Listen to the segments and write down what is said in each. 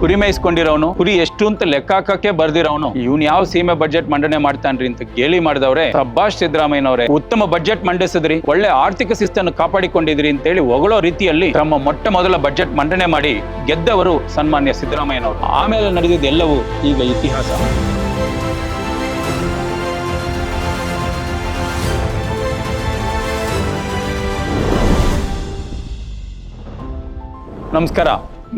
ಕುರಿ ಮೇಯಿಸ್ಕೊಂಡಿರೋನು, ಕುರಿ ಎಷ್ಟು ಅಂತ ಲೆಕ್ಕ ಹಾಕಕ್ಕೆ ಬರ್ದಿರೋನು ಇವ್ನು ಯಾವ ಸೀಮೆ ಬಜೆಟ್ ಮಂಡನೆ ಮಾಡ್ತಾನ್ರಿ ಅಂತ ಗೇಲಿ ಮಾಡಿದವ್ರೆ. ಸಬ್ಬಾಷ್ ಸಿದ್ದರಾಮಯ್ಯನವರೇ, ಉತ್ತಮ ಬಜೆಟ್ ಮಂಡಿಸಿದ್ರಿ, ಒಳ್ಳೆ ಆರ್ಥಿಕ ಶಿಸ್ತನ್ನು ಕಾಪಾಡಿಕೊಂಡಿದ್ರಿ ಅಂತೇಳಿ ಹೊಗಳೋ ರೀತಿಯಲ್ಲಿ ತಮ್ಮ ಮೊಟ್ಟ ಮೊದಲ ಬಜೆಟ್ ಮಂಡನೆ ಮಾಡಿ ಗೆದ್ದವರು ಸನ್ಮಾನ್ಯ ಸಿದ್ದರಾಮಯ್ಯನವರು. ಆಮೇಲೆ ನಡೆದಿದ್ದೆಲ್ಲವೂ ಈಗ ಇತಿಹಾಸ. ನಮಸ್ಕಾರ,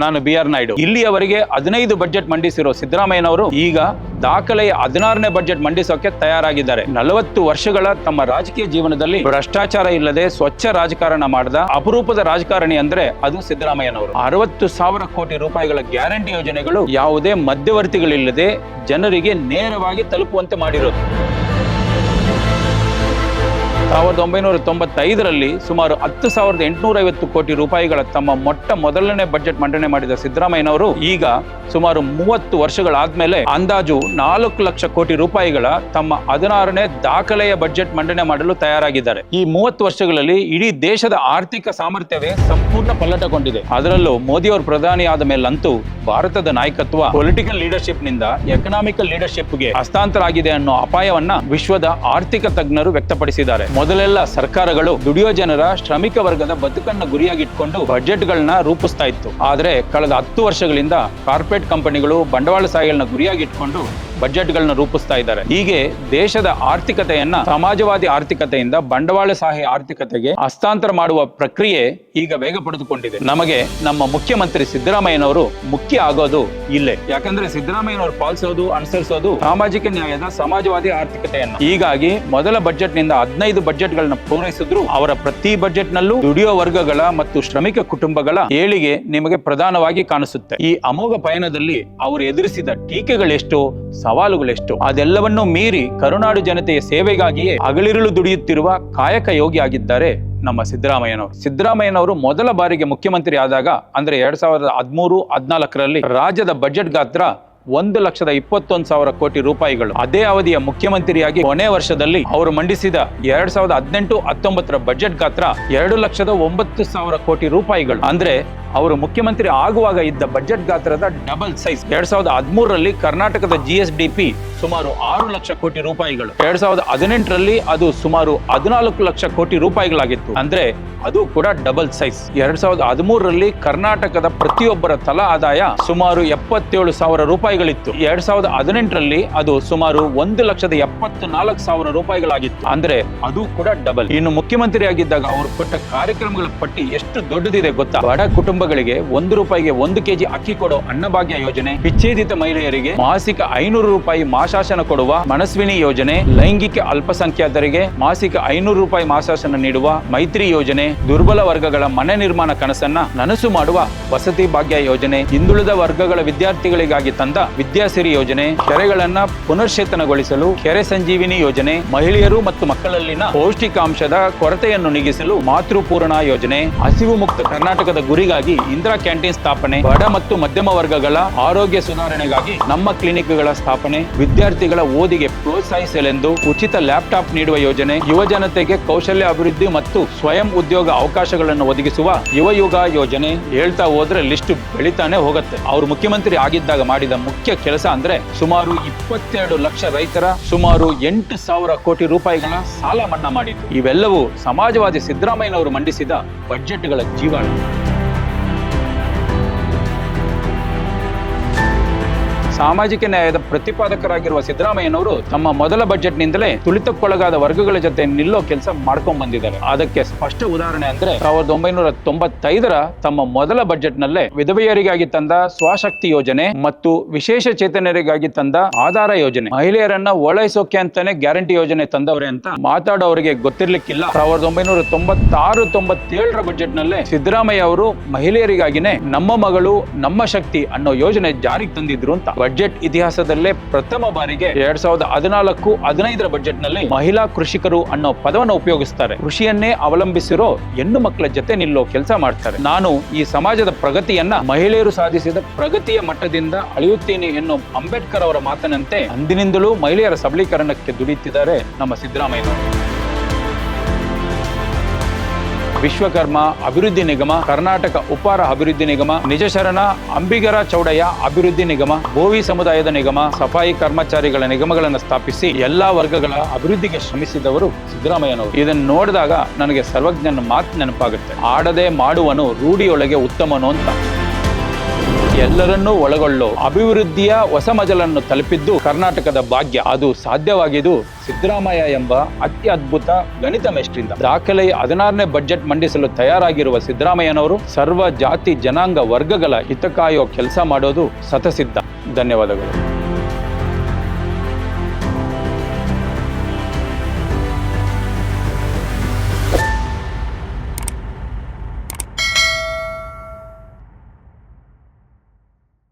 ನಾನು BR ನಾಯ್ಡು. ಇಲ್ಲಿಯವರೆಗೆ 15 ಬಜೆಟ್ ಮಂಡಿಸಿರೋ ಸಿದ್ದರಾಮಯ್ಯನವರು ಈಗ ದಾಖಲೆಯ 16ನೇ ಬಜೆಟ್ ಮಂಡಿಸೋಕೆ ತಯಾರಾಗಿದ್ದಾರೆ. 40 ವರ್ಷಗಳ ತಮ್ಮ ರಾಜಕೀಯ ಜೀವನದಲ್ಲಿ ಭ್ರಷ್ಟಾಚಾರ ಇಲ್ಲದೆ ಸ್ವಚ್ಛ ರಾಜಕಾರಣ ಮಾಡಿದ ಅಪರೂಪದ ರಾಜಕಾರಣಿ ಅಂದ್ರೆ ಅದು ಸಿದ್ದರಾಮಯ್ಯನವರು. 60,000 ಕೋಟಿ ರೂಪಾಯಿಗಳ ಗ್ಯಾರಂಟಿ ಯೋಜನೆಗಳು ಯಾವುದೇ ಮಧ್ಯವರ್ತಿಗಳಿಲ್ಲದೆ ಜನರಿಗೆ ನೇರವಾಗಿ ತಲುಪುವಂತೆ ಮಾಡಿರೋದು. 1995ರಲ್ಲಿ ಸುಮಾರು 10,850 ಕೋಟಿ ರೂಪಾಯಿಗಳ ತಮ್ಮ ಮೊಟ್ಟ ಮೊದಲನೇ ಬಜೆಟ್ ಮಂಡನೆ ಮಾಡಿದ ಸಿದ್ದರಾಮಯ್ಯನವರು ಈಗ ಸುಮಾರು 30 ವರ್ಷಗಳಾದ್ಮೇಲೆ ಅಂದಾಜು 4 ಲಕ್ಷ ಕೋಟಿ ರೂಪಾಯಿಗಳ ತಮ್ಮ 16ನೇ ದಾಖಲೆಯ ಬಜೆಟ್ ಮಂಡನೆ ಮಾಡಲು ತಯಾರಾಗಿದ್ದಾರೆ. ಈ 30 ವರ್ಷಗಳಲ್ಲಿ ಇಡೀ ದೇಶದ ಆರ್ಥಿಕ ಸಾಮರ್ಥ್ಯವೇ ಸಂಪೂರ್ಣ ಪಲ್ಲಟಗೊಂಡಿದೆ. ಅದರಲ್ಲೂ ಮೋದಿ ಅವರು ಪ್ರಧಾನಿ ಆದ ಮೇಲಂತೂ ಭಾರತದ ನಾಯಕತ್ವ ಪೊಲಿಟಿಕಲ್ ಲೀಡರ್ಶಿಪ್ ನಿಂದ ಎಕನಾಮಿಕಲ್ ಲೀಡರ್ಶಿಪ್ಗೆ ಹಸ್ತಾಂತರ ಆಗಿದೆ ಅನ್ನೋ ಅಪಾಯವನ್ನ ವಿಶ್ವದ ಆರ್ಥಿಕ ತಜ್ಞರು ವ್ಯಕ್ತಪಡಿಸಿದ್ದಾರೆ. ಮೊದಲೆಲ್ಲ ಸರ್ಕಾರಗಳು ದುಡಿಯೋ ಜನರ ಶ್ರಮಿಕ ವರ್ಗದ ಬದುಕನ್ನು ಗುರಿಯಾಗಿಟ್ಕೊಂಡು ಬಜೆಟ್ಗಳನ್ನ ರೂಪಿಸ್ತಾ ಇತ್ತು. ಆದ್ರೆ ಕಳೆದ 10 ವರ್ಷಗಳಿಂದ ಕಾರ್ಪೊರೇಟ್ ಕಂಪನಿಗಳು ಬಂಡವಾಳಶಾಹಿಗಳನ್ನ ಗುರಿಯಾಗಿಟ್ಕೊಂಡು ಬಜೆಟ್ಗಳನ್ನ ರೂಪಿಸ್ತಾ ಇದ್ದಾರೆ. ಹೀಗೆ ದೇಶದ ಆರ್ಥಿಕತೆಯನ್ನ ಸಮಾಜವಾದಿ ಆರ್ಥಿಕತೆಯಿಂದ ಬಂಡವಾಳಶಾಹಿ ಆರ್ಥಿಕತೆಗೆ ಹಸ್ತಾಂತರ ಮಾಡುವ ಪ್ರಕ್ರಿಯೆ ಈಗ ವೇಗ ಪಡೆದುಕೊಂಡಿದೆ. ನಮಗೆ ನಮ್ಮ ಮುಖ್ಯಮಂತ್ರಿ ಸಿದ್ದರಾಮಯ್ಯನವರು ಮುಖ್ಯ ಆಗೋದು ಇಲ್ಲೇ. ಯಾಕಂದ್ರೆ ಸಿದ್ದರಾಮಯ್ಯನವರು ಪಾಲಿಸೋದು ಅನುಸರಿಸೋದು ಸಾಮಾಜಿಕ ನ್ಯಾಯದ ಸಮಾಜವಾದಿ ಆರ್ಥಿಕತೆಯನ್ನ. ಹೀಗಾಗಿ ಮೊದಲ ಬಜೆಟ್ ನಿಂದ 15 ಬಜೆಟ್ಗಳನ್ನ ಪೂರೈಸಿದ್ರು ಅವರ ಪ್ರತಿ ಬಜೆಟ್ ನಲ್ಲೂ ದುಡಿಯೋ ವರ್ಗಗಳ ಮತ್ತು ಶ್ರಮಿಕ ಕುಟುಂಬಗಳ ಏಳಿಗೆ ನಿಮಗೆ ಪ್ರಧಾನವಾಗಿ ಕಾಣಿಸುತ್ತೆ. ಈ ಅಮೋಘ ಪಯಣದಲ್ಲಿ ಅವರು ಎದುರಿಸಿದ ಟೀಕೆಗಳೆಷ್ಟು, ಸವಾಲುಗಳೆಷ್ಟು, ಅದೆಲ್ಲವನ್ನೂ ಮೀರಿ ಕರುನಾಡು ಜನತೆಯ ಸೇವೆಗಾಗಿಯೇ ಹಗಲಿರುಳು ದುಡಿಯುತ್ತಿರುವ ಕಾಯಕ ಯೋಗಿ ಆಗಿದ್ದಾರೆ ನಮ್ಮ ಸಿದ್ದರಾಮಯ್ಯನವರು ಮೊದಲ ಬಾರಿಗೆ ಮುಖ್ಯಮಂತ್ರಿ ಆದಾಗ ಅಂದ್ರೆ 2013-14ರಲ್ಲಿ ರಾಜ್ಯದ ಬಜೆಟ್ ಗಾತ್ರ 1,21,000 ಕೋಟಿ ರೂಪಾಯಿಗಳು. ಅದೇ ಅವಧಿಯ ಮುಖ್ಯಮಂತ್ರಿಯಾಗಿ ಕೊನೆ ವರ್ಷದಲ್ಲಿ ಅವರು ಮಂಡಿಸಿದ 2018-19ರ ಬಜೆಟ್ ಗಾತ್ರ 2,09,000 ಕೋಟಿ ರೂಪಾಯಿಗಳು. ಅಂದ್ರೆ ಅವರು ಮುಖ್ಯಮಂತ್ರಿ ಆಗುವಾಗ ಇದ್ದ ಬಜೆಟ್ ಗಾತ್ರದ ಡಬಲ್ ಸೈಜ್. 2013ರಲ್ಲಿ ಕರ್ನಾಟಕದ GSDP ಸುಮಾರು 6 ಲಕ್ಷ ಕೋಟಿ ರೂಪಾಯಿಗಳು. 2018ರಲ್ಲಿ ಅದು ಸುಮಾರು 14 ಲಕ್ಷ ಕೋಟಿ ರೂಪಾಯಿಗಳಾಗಿತ್ತು. ಅಂದ್ರೆ ಅದು ಕೂಡ ಡಬಲ್ ಸೈಜ್. 2013ರಲ್ಲಿ ಕರ್ನಾಟಕದ ಪ್ರತಿಯೊಬ್ಬರ ತಲಾ ಆದಾಯ ಸುಮಾರು 77,000 ರೂಪಾಯಿಗಳಿತ್ತು. 2018ರಲ್ಲಿ ಅದು ಸುಮಾರು 1,74,000 ರೂಪಾಯಿಗಳಾಗಿತ್ತು. ಅಂದ್ರೆ ಅದು ಕೂಡ ಡಬಲ್. ಇನ್ನು ಮುಖ್ಯಮಂತ್ರಿ ಆಗಿದ್ದಾಗ ಅವರು ಕೊಟ್ಟ ಕಾರ್ಯಕ್ರಮಗಳ ಪಟ್ಟಿ ಎಷ್ಟು ದೊಡ್ಡದಿದೆ ಗೊತ್ತಾ? ಬಡ ಕುಟುಂಬಗಳಿಗೆ 1 ರೂಪಾಯಿಗೆ 1 ಕೆಜಿ ಅಕ್ಕಿ ಕೊಡೋ ಅನ್ನಭಾಗ್ಯ ಯೋಜನೆ, ವಿಚ್ಛೇದಿತ ಮಹಿಳೆಯರಿಗೆ ಮಾಸಿಕ 500 ರೂಪಾಯಿ ಮಾಸಾಶನ ಕೊಡುವ ಮನಸ್ವಿನಿ ಯೋಜನೆ, ಲೈಂಗಿಕ ಅಲ್ಪಸಂಖ್ಯಾತರಿಗೆ ಮಾಸಿಕ 500 ರೂಪಾಯಿ ಮಾಸಾಶನ ನೀಡುವ ಮೈತ್ರಿ ಯೋಜನೆ, ದುರ್ಬಲ ವರ್ಗಗಳ ಮನೆ ನಿರ್ಮಾಣ ಕನಸನ್ನ ನನಸು ಮಾಡುವ ವಸತಿ ಭಾಗ್ಯ ಯೋಜನೆ, ಹಿಂದುಳಿದ ವರ್ಗಗಳ ವಿದ್ಯಾರ್ಥಿಗಳಿಗಾಗಿ ತಂದ ವಿದ್ಯಾಸಿರಿ ಯೋಜನೆ, ಕೆರೆಗಳನ್ನ ಪುನಶ್ಚೇತನಗೊಳಿಸಲು ಕೆರೆ ಸಂಜೀವಿನಿ ಯೋಜನೆ, ಮಹಿಳೆಯರು ಮತ್ತು ಮಕ್ಕಳಲ್ಲಿನ ಪೌಷ್ಟಿಕಾಂಶದ ಕೊರತೆಯನ್ನು ನೀಗಿಸಲು ಮಾತೃಪೂರ್ಣ ಯೋಜನೆ, ಹಸಿವು ಮುಕ್ತ ಕರ್ನಾಟಕದ ಗುರಿಗಾಗಿ ಇಂದಿರಾ ಕ್ಯಾಂಟೀನ್ ಸ್ಥಾಪನೆ, ಬಡ ಮತ್ತು ಮಧ್ಯಮ ವರ್ಗಗಳ ಆರೋಗ್ಯ ಸುಧಾರಣೆಗಾಗಿ ನಮ್ಮ ಕ್ಲಿನಿಕ್ಗಳ ಸ್ಥಾಪನೆ, ವಿದ್ಯಾರ್ಥಿಗಳ ಓದಿಗೆ ಪ್ರೋತ್ಸಾಹಿಸಲೆಂದು ಉಚಿತ ಲ್ಯಾಪ್ಟಾಪ್ ನೀಡುವ ಯೋಜನೆ, ಯುವ ಜನತೆಗೆ ಕೌಶಲ್ಯ ಅಭಿವೃದ್ಧಿ ಮತ್ತು ಸ್ವಯಂ ಉದ್ಯೋಗ ಅವಕಾಶಗಳನ್ನು ಒದಗಿಸುವ ಯುವ ಯುಗ ಯೋಜನೆ. ಹೇಳ್ತಾ ಹೋದ್ರೆ ಲಿಸ್ಟ್ ಬೆಳಿತಾನೆ ಹೋಗುತ್ತೆ. ಅವರು ಮುಖ್ಯಮಂತ್ರಿ ಆಗಿದ್ದಾಗ ಮಾಡಿದ ಮುಖ್ಯ ಕೆಲಸ ಅಂದ್ರೆ ಸುಮಾರು 22 ಲಕ್ಷ ರೈತರ ಸುಮಾರು 8,000 ಕೋಟಿ ರೂಪಾಯಿಗಳ ಸಾಲ ಮನ್ನಾ ಮಾಡಿದ್ದು. ಇವೆಲ್ಲವೂ ಸಮಾಜವಾದಿ ಸಿದ್ದರಾಮಯ್ಯನವರು ಮಂಡಿಸಿದ ಬಜೆಟ್ಗಳ ಜೀವಾಳ. ಸಾಮಾಜಿಕ ನ್ಯಾಯದ ಪ್ರತಿಪಾದಕರಾಗಿರುವ ಸಿದ್ದರಾಮಯ್ಯನವರು ತಮ್ಮ ಮೊದಲ ಬಜೆಟ್ ನಿಂದಲೇ ತುಳಿತಕ್ಕೊಳಗಾದ ವರ್ಗಗಳ ಜೊತೆ ನಿಲ್ಲೋ ಕೆಲಸ ಮಾಡ್ಕೊಂಡ್ ಬಂದಿದ್ದಾರೆ. ಅದಕ್ಕೆ ಸ್ಪಷ್ಟ ಉದಾಹರಣೆ ಅಂದ್ರೆ 1995ರ ತಮ್ಮ ಮೊದಲ ಬಜೆಟ್ ನಲ್ಲೇ ವಿಧವೆಯರಿಗಾಗಿ ತಂದ ಸ್ವಶಕ್ತಿ ಯೋಜನೆ ಮತ್ತು ವಿಶೇಷ ಚೇತನರಿಗಾಗಿ ತಂದ ಆಧಾರ ಯೋಜನೆ, ಮಹಿಳೆಯರನ್ನ ಓಲೈಸೋಕೆ ಅಂತಾನೆ ಗ್ಯಾರಂಟಿ ಯೋಜನೆ ತಂದವ್ರೆ ಅಂತ ಮಾತಾಡೋರಿಗೆ ಗೊತ್ತಿರ್ಲಿಕ್ಕಿಲ್ಲ. 1996-97ರ ಬಜೆಟ್ ನಲ್ಲೇ ಸಿದ್ದರಾಮಯ್ಯ ಅವರು ಮಹಿಳೆಯರಿಗಾಗಿನೇ ನಮ್ಮ ಮಗಳು ನಮ್ಮ ಶಕ್ತಿ ಅನ್ನೋ ಯೋಜನೆ ಜಾರಿಗೆ ತಂದಿದ್ರು ಅಂತ. ಬಜೆಟ್ ಇತಿಹಾಸದಲ್ಲೇ ಪ್ರಥಮ ಬಾರಿಗೆ 2014-15ರ ಬಜೆಟ್ ನಲ್ಲಿ ಮಹಿಳಾ ಕೃಷಿಕರು ಅನ್ನೋ ಪದವನ್ನು ಉಪಯೋಗಿಸ್ತಾರೆ. ಕೃಷಿಯನ್ನೇ ಅವಲಂಬಿಸಿರೋ ಹೆಣ್ಣು ಮಕ್ಕಳ ಜೊತೆ ನಿಲ್ಲೋ ಕೆಲಸ ಮಾಡ್ತಾರೆ. ನಾನು ಈ ಸಮಾಜದ ಪ್ರಗತಿಯನ್ನ ಮಹಿಳೆಯರು ಸಾಧಿಸಿದ ಪ್ರಗತಿಯ ಮಟ್ಟದಿಂದ ಅಳೆಯುತ್ತೇನೆ ಎನ್ನೋ ಅಂಬೇಡ್ಕರ್ ಅವರ ಮಾತನಂತೆ ಅಂದಿನಿಂದಲೂ ಮಹಿಳೆಯರ ಸಬಲೀಕರಣಕ್ಕೆ ದುಡಿಯುತ್ತಿದ್ದಾರೆ ನಮ್ಮ ಸಿದ್ದರಾಮಯ್ಯ. ವಿಶ್ವಕರ್ಮ ಅಭಿವೃದ್ಧಿ ನಿಗಮ, ಕರ್ನಾಟಕ ಉಪಾರ ಅಭಿವೃದ್ಧಿ ನಿಗಮ, ನಿಜಶರಣ ಅಂಬಿಗರ ಚೌಡಯ್ಯ ಅಭಿವೃದ್ಧಿ ನಿಗಮ, ಬೋವಿ ಸಮುದಾಯದ ನಿಗಮ, ಸಫಾಯಿ ಕರ್ಮಚಾರಿಗಳ ನಿಗಮಗಳನ್ನು ಸ್ಥಾಪಿಸಿ ಎಲ್ಲಾ ವರ್ಗಗಳ ಅಭಿವೃದ್ಧಿಗೆ ಶ್ರಮಿಸಿದವರು ಸಿದ್ದರಾಮಯ್ಯನವರು. ಇದನ್ನು ನೋಡಿದಾಗ ನನಗೆ ಸರ್ವಜ್ಞನ ಮಾತು ನೆನಪಾಗುತ್ತೆ. ಆಡದೆ ಮಾಡುವನು ರೂಢಿಯೊಳಗೆ ಉತ್ತಮನು ಅಂತ. ಎಲ್ಲರನ್ನೂ ಒಳಗೊಳ್ಳೋ ಅಭಿವೃದ್ಧಿಯ ಹೊಸ ಮಜಲನ್ನು ತಲುಪಿದ್ದು ಕರ್ನಾಟಕದ ಭಾಗ್ಯ. ಅದು ಸಾಧ್ಯವಾಗಿದ್ದು ಸಿದ್ದರಾಮಯ್ಯ ಎಂಬ ಅತ್ಯದ್ಭುತ ಗಣಿತ ಮೇಷ್ಟ್ರಿಂದ. ದಾಖಲೆ 16ನೇ ಬಜೆಟ್ ಮಂಡಿಸಲು ತಯಾರಾಗಿರುವ ಸಿದ್ದರಾಮಯ್ಯನವರು ಸರ್ವ ಜಾತಿ ಜನಾಂಗ ವರ್ಗಗಳ ಹಿತ ಕಾಯೋ ಕೆಲಸ ಮಾಡೋದು ಸತಸಿದ್ಧ. ಧನ್ಯವಾದಗಳು.